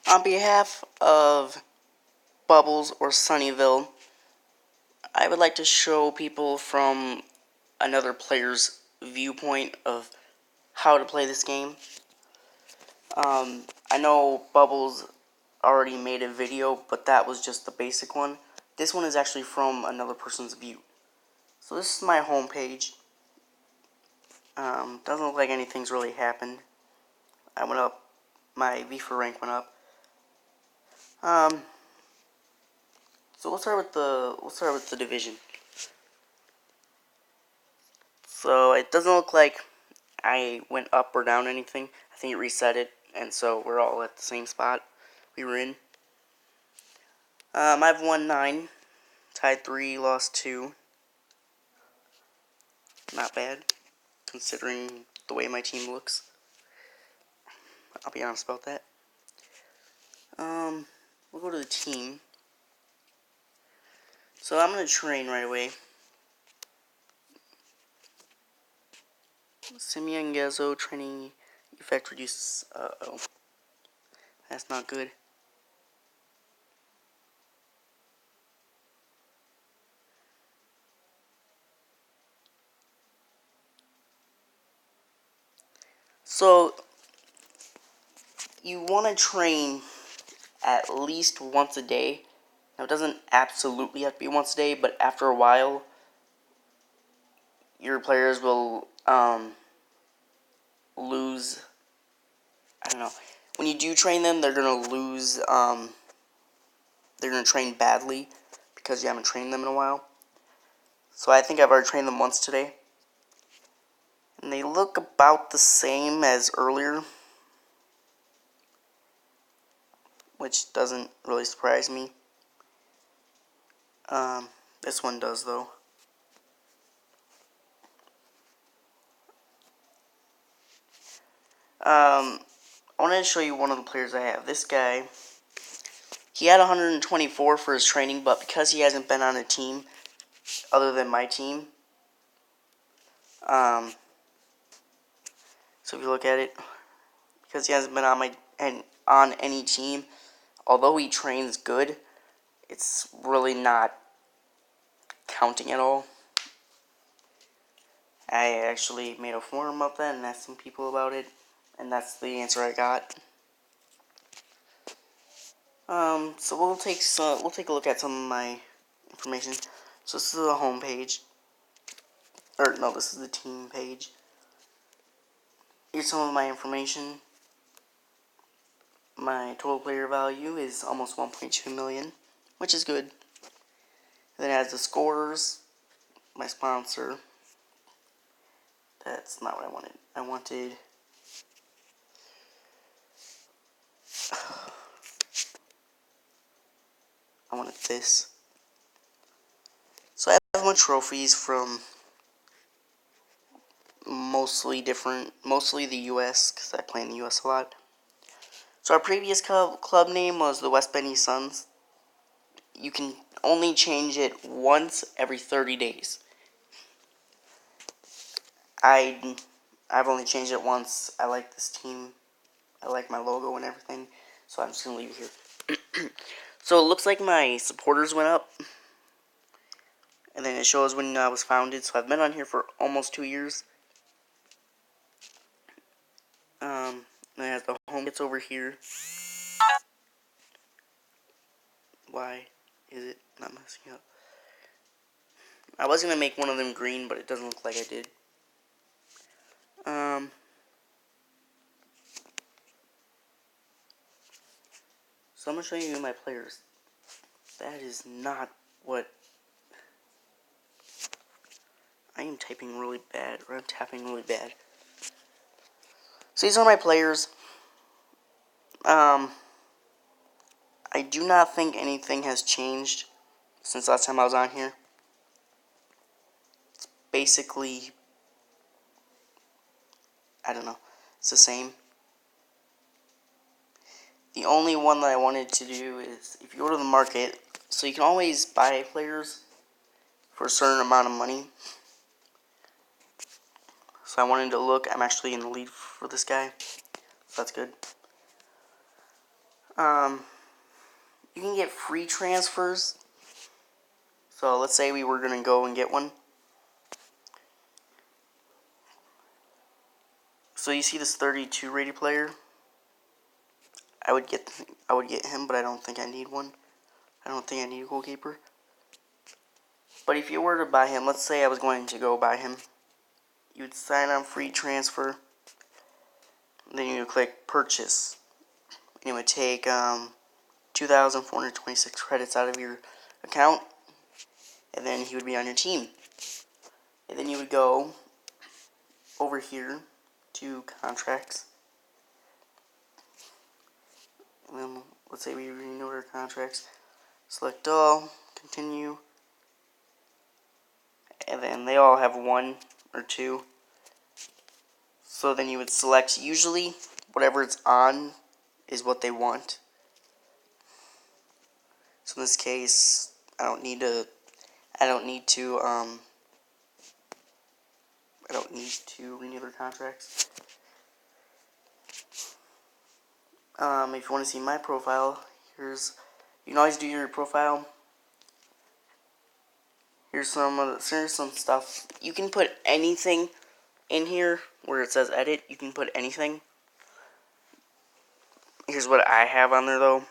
On behalf of Bubbles or Sunnyville, I would like to show people from another player's viewpoint of how to play this game. I know Bubbles already made a video, but that was just the basic one. This one is actually from another person's view. So this is my home page. Doesn't look like anything's really happened. I went up, my V4 rank went up. So we'll start with the division. So it doesn't look like I went up or down anything. I think it reset it, and so we're all at the same spot we were in. I've won 9, tied 3, lost 2. Not bad, considering the way my team looks. I'll be honest about that. We'll go to the team. So I'm gonna train right away. Simeon Gazzo training effect reduces. Oh, that's not good. So you want to train at least once a day. Now it doesn't absolutely have to be once a day, but after a while, your players will lose. I don't know. When you do train them, they're gonna lose. They're gonna train badly because you haven't trained them in a while. So I think I've already trained them once today, and they look about the same as earlier, which doesn't really surprise me. This one does though. I wanted to show you one of the players I have. This guy, he had 124 for his training, but because he hasn't been on a team other than my team, so if you look at it, because he hasn't been on any team, although he trains good, it's really not counting at all. I actually made a forum about that and asked some people about it, and that's the answer I got. So we'll take a look at some of my information. So this is the home page, or no, this is the team page. Here's some of my information. My total player value is almost 1.2 million, which is good. And then it has the scores, my sponsor. That's not what I wanted. I wanted this. So I have my trophies from mostly the US, because I play in the US a lot. So our previous club name was the West Benny Suns. You can only change it once every 30 days. I've only changed it once. I like this team. I like my logo and everything. So I'm just going to leave it here. So it looks like my supporters went up. And then it shows when I was founded. So I've been on here for almost 2 years. Then as the home gets over here. Why is it not messing up? I was going to make one of them green, but it doesn't look like I did. So I'm going to show you my players. That is not what... I am typing really bad, or I'm tapping really bad. So these are my players. I do not think anything has changed since last time I was on here. It's basically, I don't know, it's the same. The only one that I wanted to do is, if you go to the market, so you can always buy players for a certain amount of money. So I wanted to look, I'm actually in the lead for this guy, so that's good. You can get free transfers. So let's say we were going to go and get one. So you see this 32 rated player? I would get him, but I don't think I need one. I don't think I need a goalkeeper. But if you were to buy him, let's say I was going to go buy him, you would sign on free transfer. Then you would click purchase. And it would take 2,426 credits out of your account. And then he would be on your team. And then you would go over here to contracts. And then let's say we renew our contracts. Select all, continue. And then they all have 1 or 2. So then you would select, usually whatever it's on is what they want. So in this case, I don't need to renew their contracts. If you want to see my profile, you can always do your profile. Here's some stuff. You can put anything in here where it says edit. You can put anything. Here's what I have on there though.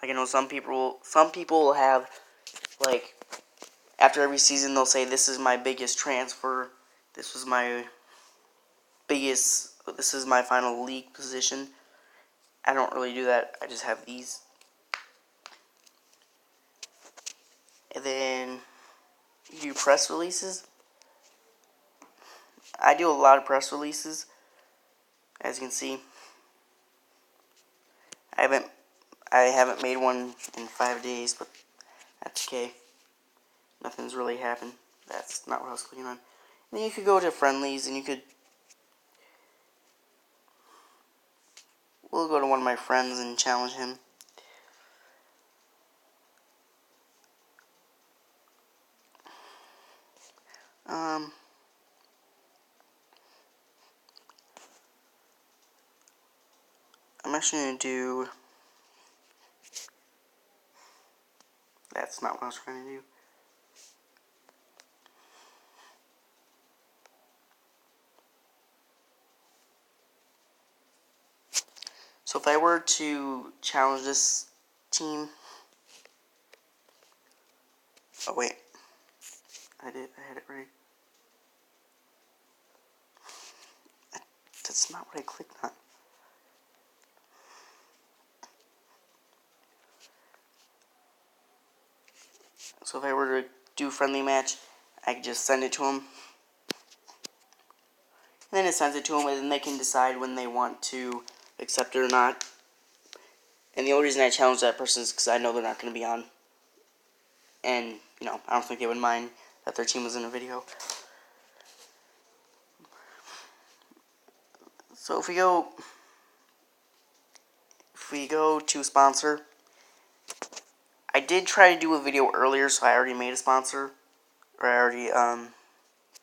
Like I know some people will have, like, after every season they'll say this is my biggest transfer. This is my final league position. I don't really do that. I just have these. And then you do press releases. I do a lot of press releases. As you can see, I haven't made one in 5 days, but that's okay. Nothing's really happened. That's not what I was clicking on. And then you could go to friendlies, and we'll go to one of my friends and challenge him. I'm actually going to do... That's not what I was trying to do. So if I were to challenge this team... Oh, wait. I had it right. That's not what I clicked on. So if I were to do friendly match, I could just send it to them. And then it sends it to them, and then they can decide when they want to accept it or not. And the only reason I challenge that person is because I know they're not going to be on. And, I don't think they would mind that their team was in a video. So if we go to sponsor, I did try to do a video earlier, so I already made a sponsor. Or I already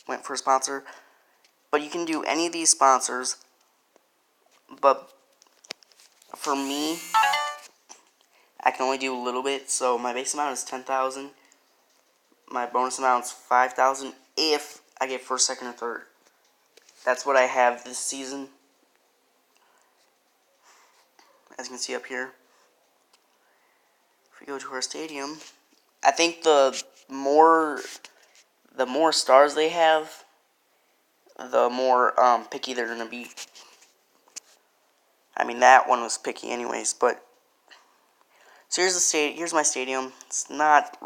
went for a sponsor. But you can do any of these sponsors. But for me, I can only do a little bit. So my base amount is 10,000. My bonus amount is 5,000 if I get first, second, or third. That's what I have this season. As you can see up here. If we go to our stadium, I think the more stars they have, the more picky they're gonna be. I mean, that one was picky anyways, but so here's my stadium. It's not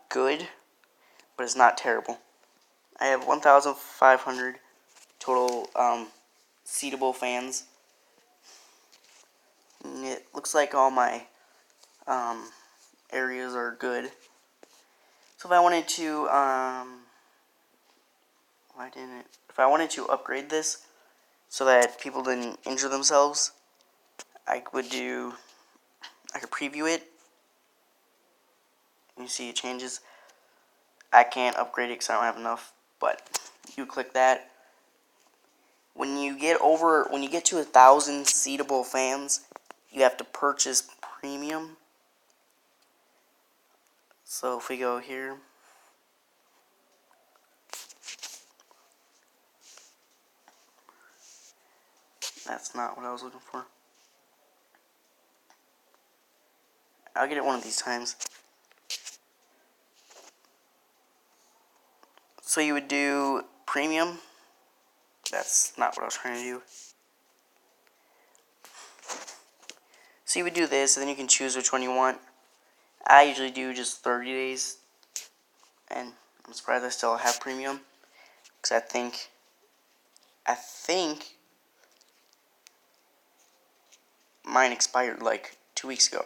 good, but it's not terrible. I have 1,500 total seatable fans. And it looks like all my areas are good. So if I wanted to if I wanted to upgrade this so that people didn't injure themselves, I could preview it. You see it changes. I can't upgrade it because I don't have enough, but you click that. when you get to 1,000 seatable fans, you have to purchase premium. So if we go here, that's not what I was looking for. I'll get it one of these times. So you would do premium. That's not what I was trying to do. So you would do this, and then you can choose which one you want. I usually do just 30 days. And I'm surprised I still have premium. Because I think mine expired like 2 weeks ago.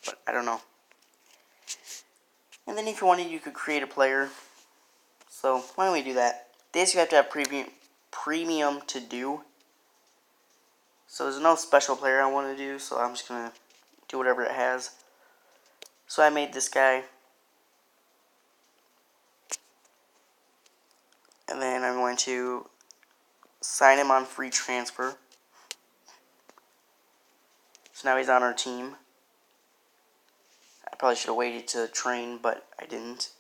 But I don't know. And then if you wanted, you could create a player. So why don't we do that? This you have to have premium to do. So there's no special player I want to do, so I'm just going to do whatever it has. So I made this guy. And then I'm going to sign him on free transfer. So now he's on our team. I probably should have waited to train, but I didn't.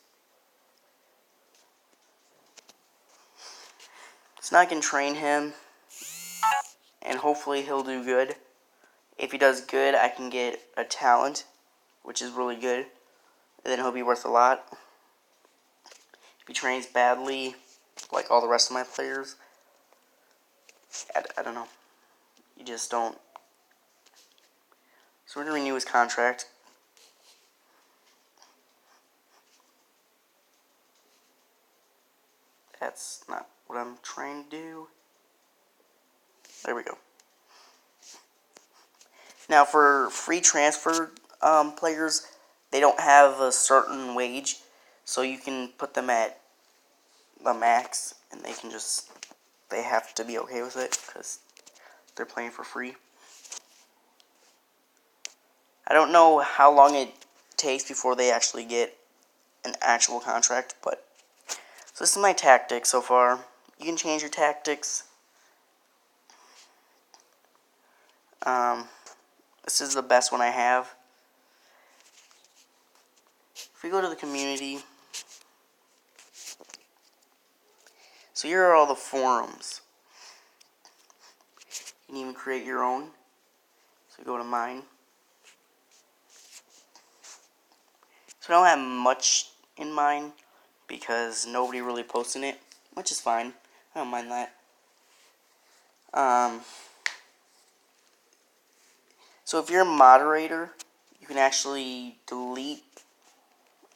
So now I can train him, and hopefully he'll do good. If he does good, I can get a talent, which is really good. And then he'll be worth a lot. If he trains badly, like all the rest of my players, I don't know. You just don't. So we're going to renew his contract. That's not what I'm trying to do. There we go. Now for free transfer players, they don't have a certain wage, so you can put them at the max, and they have to be okay with it because they're playing for free. I don't know how long it takes before they actually get an actual contract, but so this is my tactics so far. You can change your tactics. This is the best one I have. If we go to the community, so here are all the forums. You can even create your own. So go to mine. So I don't have much in mine because nobody really posts in it, which is fine. I don't mind that. So if you're a moderator, you can actually delete.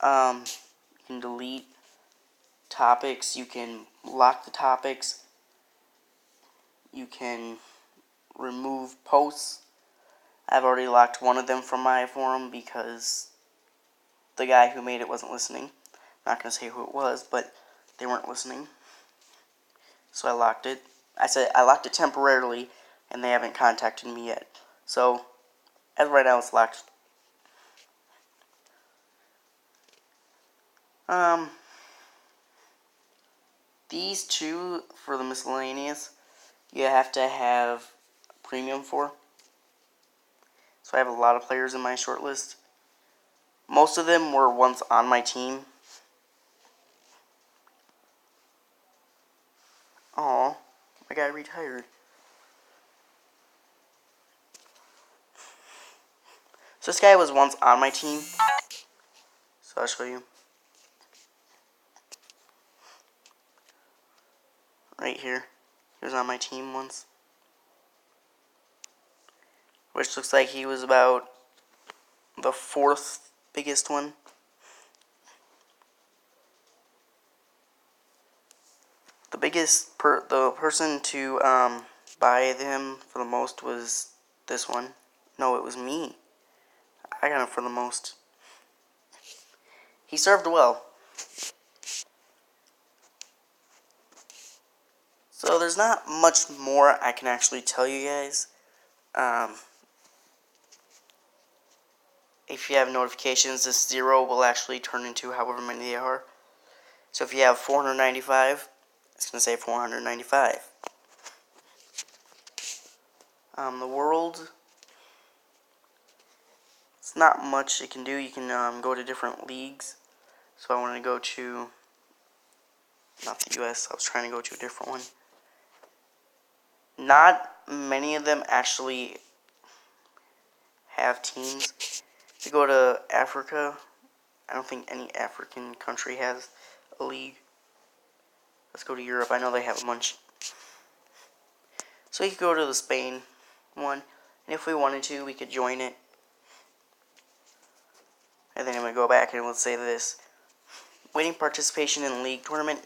You can delete topics. You can lock the topics. You can remove posts. I've already locked one of them from my forum because the guy who made it wasn't listening. I'm not going to say who it was, but they weren't listening. So I locked it. I said I locked it temporarily, and they haven't contacted me yet. So, as of right now, it's locked. These two, for the miscellaneous, you have to have premium for. So I have a lot of players in my short list. Most of them were once on my team. Aw, my guy retired. So this guy was once on my team. So I'll show you. Right here. He was on my team once. Which looks like he was about the 4th biggest one. The biggest, the person to buy him for the most was this one. No, it was me. I got him for the most. He served well. So there's not much more I can actually tell you guys. If you have notifications, this 0 will actually turn into however many they are. So if you have 495, it's going to say 495. The world, it's not much you can do. You can go to different leagues. So I want to go to, not the US, I was trying to go to a different one. Not many of them actually have teams. If you go to Africa, I don't think any African country has a league. Let's go to Europe. I know they have a bunch. So you could go to the Spain one, and if we wanted to, we could join it. And then I'm going to go back and let's say this. Waiting participation in the league tournament.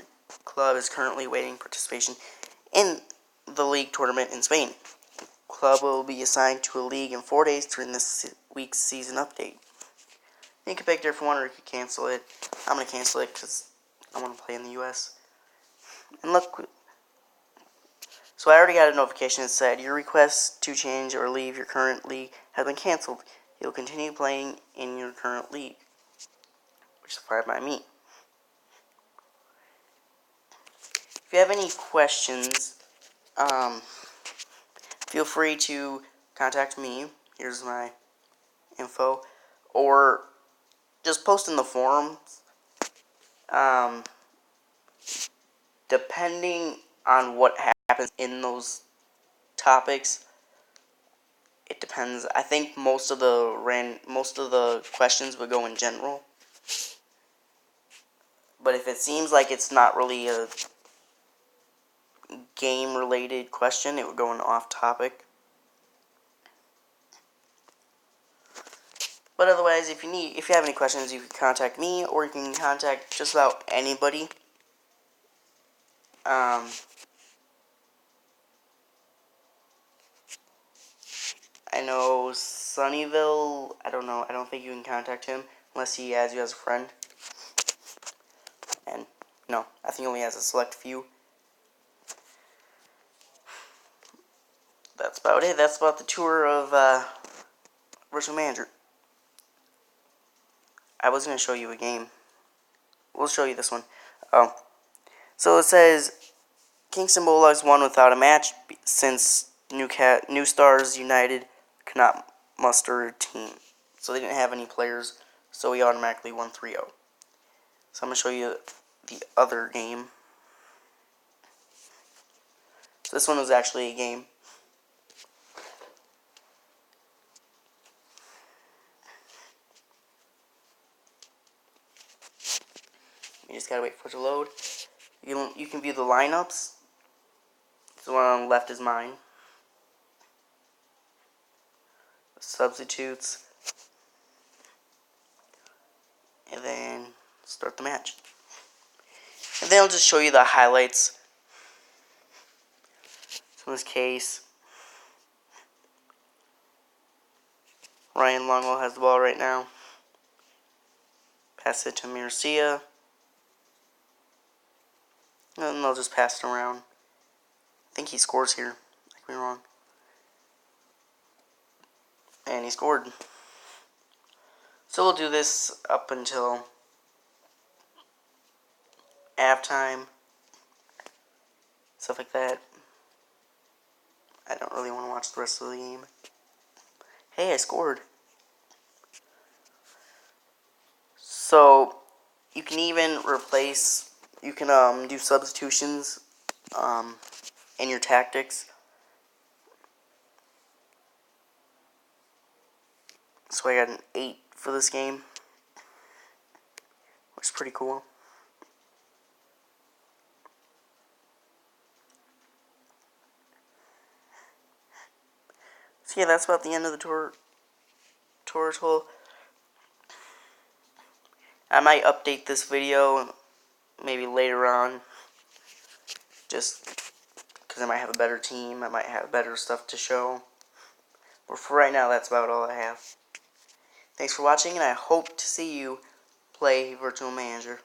Club is currently waiting participation in the league tournament in Spain. Club will be assigned to a league in 4 days during this week's season update. You can pick a different one or you can cancel it. I'm going to cancel it because I want to play in the US. And look, so I already got a notification that said your request to change or leave your current league has been canceled. You'll continue playing in your current league, which is fine by me. If you have any questions, feel free to contact me. Here's my info. Or just post in the forums. Depending on what happens in those topics, it depends. I think most of the questions would go in general. But if it seems like it's not really a game-related question, it would go in off-topic. But otherwise, if you have any questions, you can contact me, or you can contact just about anybody. I know Sunnyville, I don't know, I don't think you can contact him unless he adds you as a friend. And, no, I think he only has a select few. That's about it. That's about the tour of Virtual Manager. I was going to show you a game. We'll show you this one. Oh. So it says, Kingston Bulldogs won without a match since New Stars United could not muster a team. So they didn't have any players, so we automatically won 3-0. So I'm going to show you the other game. So this one was actually a game. You just gotta wait for it to load. You can view the lineups. The one on the left is mine. Substitutes. And then start the match. And then I'll just show you the highlights. So in this case, Ryan Longwell has the ball right now. Pass it to Murcia. And then they'll just pass it around. I think he scores here. I could be wrong. And he scored. So we'll do this up until halftime. Stuff like that. I don't really want to watch the rest of the game. Hey, I scored. So you can even replace, you can do substitutions in your tactics. So I got an 8 for this game, which is pretty cool. So yeah, that's about the end of the tour tool. I might update this video maybe later on, just because I might have a better team, I might have better stuff to show. But for right now, that's about all I have. Thanks for watching, and I hope to see you play Virtual Manager.